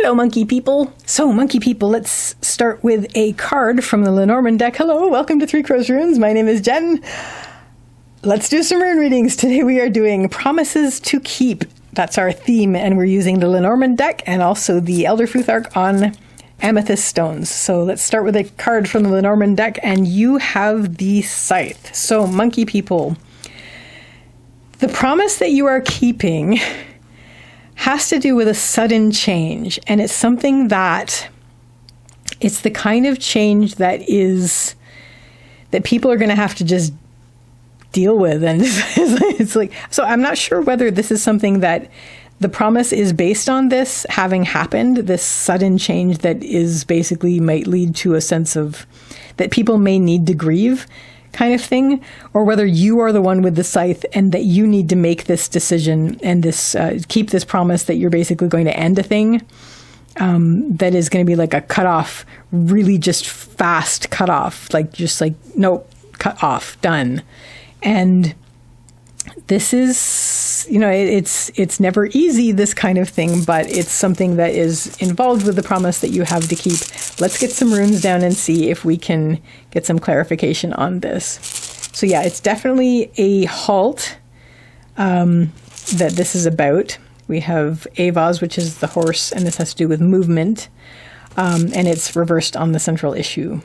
Hello, monkey people. So, monkey people, let's start with a card from the Lenormand deck. Hello, welcome to Three Crows Runes. My name is Jen. Let's do some rune readings. Today we are doing Promises to Keep. That's our theme, and we're using the Lenormand deck and also the Elder Futhark on Amethyst stones. So let's start with a card from the Lenormand deck, and you have the Scythe. So, monkey people, the promise that you are keeping has to do with a sudden change, and it's something that it's the kind of change that people are going to have to just deal with. And it's like, so I'm not sure whether this is something that the promise is based on this having happened, this sudden change that is basically might lead to a sense of that people may need to grieve kind of thing, or whether you are the one with the scythe and that you need to make this decision and this keep this promise that you're basically going to end a thing that is going to be like a cutoff, really just fast cutoff, like just like, nope, cut off, done. And this is, you know, it's never easy, this kind of thing, but it's something that is involved with the promise that you have to keep. Let's get some runes down and see if we can get some clarification on this. So yeah, it's definitely a halt that this is about. We have Avaz, which is the horse, and this has to do with movement, and it's reversed on the central issue.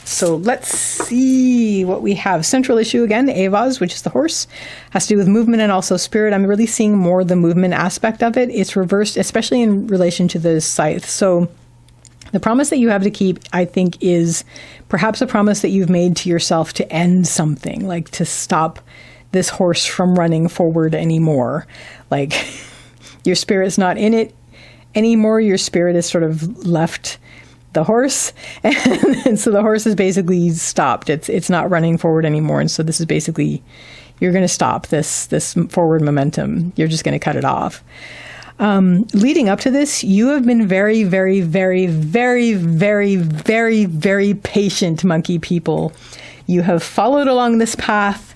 So let's see what we have. Central issue again, Avaz, which is the horse, has to do with movement and also spirit. I'm really seeing more the movement aspect of it. It's reversed, especially in relation to the scythe. So the promise that you have to keep, I think, is perhaps a promise that you've made to yourself to end something, like to stop this horse from running forward anymore. Like your spirit's not in it anymore. Your spirit is sort of left the horse, and so the horse is basically stopped. It's not running forward anymore, and so this is basically, you're going to stop this forward momentum. You're just going to cut it off. Leading up to this, you have been very, very, very, very, very, very, very patient, monkey people. You have followed along this path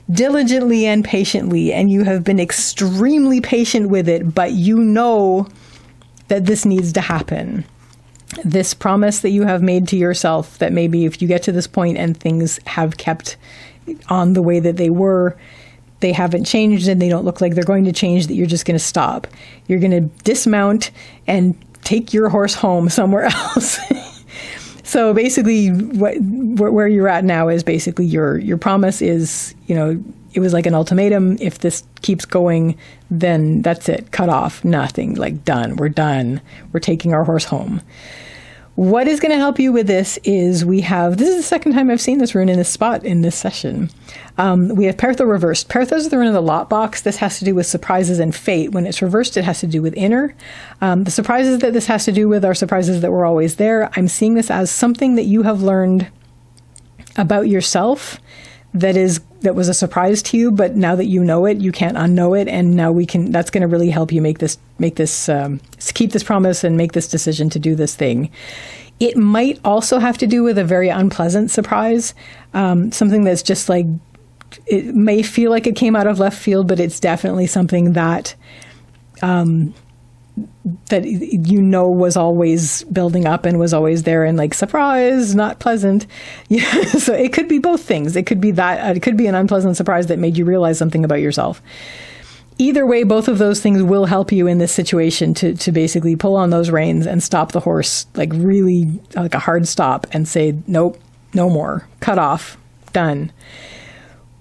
diligently and patiently, and you have been extremely patient with it, but you know that this needs to happen. This promise that you have made to yourself that maybe if you get to this point and things have kept on the way that they were, they haven't changed and they don't look like they're going to change, that you're just going to stop. You're going to dismount and take your horse home somewhere else. So basically where you're at now is basically your promise is, you know, it was like an ultimatum. If this keeps going, then that's it. Cut off. Nothing. Like done. We're done. We're taking our horse home. What is going to help you with this is this is the second time I've seen this rune in this spot in this session. We have Pertho reversed. Pertho is the rune of the lot box. This has to do with surprises and fate. When it's reversed, it has to do with inner. The surprises that this has to do with are surprises that were always there. I'm seeing this as something that you have learned about yourself that was a surprise to you, but now that you know it, you can't unknow it, and now that's going to really help you keep this promise and make this decision to do this thing. It might also have to do with a very unpleasant surprise, something that's just like, it may feel like it came out of left field, but it's definitely something that that you know was always building up and was always there, and like, surprise, not pleasant. Yeah. So it could be both things. It could be that, it could be an unpleasant surprise that made you realize something about yourself. Either way, both of those things will help you in this situation to basically pull on those reins and stop the horse, like really like a hard stop, and say, nope, no more, cut off, done.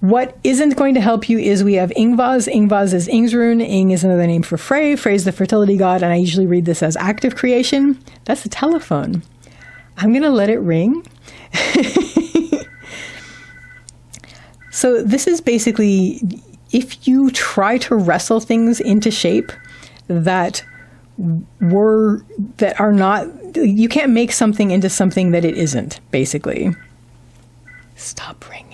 What isn't going to help you is we have Ingvaz. Ingvaz is Ing's rune. Ing is another name for Frey. Frey is the fertility god, and I usually read this as active creation. That's the telephone. I'm going to let it ring. So this is basically, if you try to wrestle things into shape that are not, you can't make something into something that it isn't, basically. Stop ringing.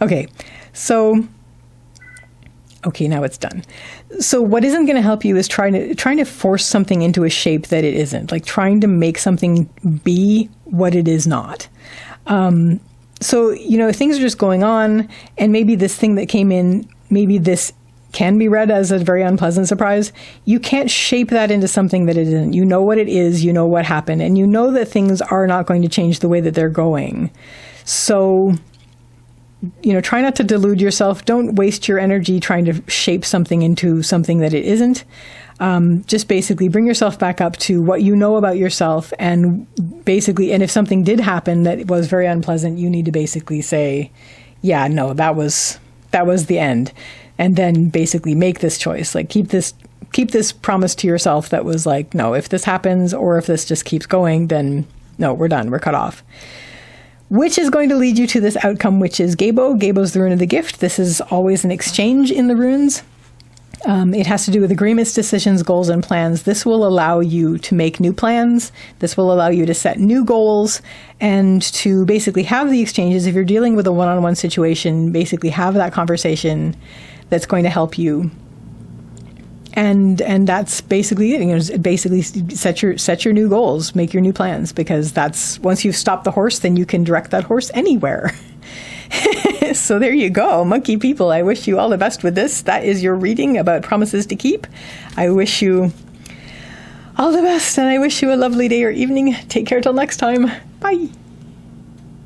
Okay, now it's done. So what isn't going to help you is trying to force something into a shape that it isn't, like trying to make something be what it is not. So, you know, things are just going on, and maybe this thing that came in, maybe this can be read as a very unpleasant surprise, you can't shape that into something that it isn't. You know what it is, you know what happened, and you know that things are not going to change the way that they're going. So, try not to delude yourself. Don't waste your energy trying to shape something into something that it isn't. Just basically bring yourself back up to what you know about yourself, and if something did happen that was very unpleasant, you need to basically say, yeah, no, that was the end. And then basically make this choice, like keep this promise to yourself that was like, no, if this happens or if this just keeps going, then no, we're done, we're cut off. Which is going to lead you to this outcome, which is Gabo. Gabo's the rune of the gift. This is always an exchange in the runes. It has to do with agreements, decisions, goals, and plans. This will allow you to make new plans. This will allow you to set new goals and to basically have the exchanges. If you're dealing with a one-on-one situation, basically have that conversation that's going to help you. And that's basically it. Basically set your new goals, make your new plans, because that's, once you've stopped the horse, then you can direct that horse anywhere. So there you go, monkey people. I wish you all the best with this. That is your reading about promises to keep. I wish you all the best, and I wish you a lovely day or evening. Take care till next time. Bye.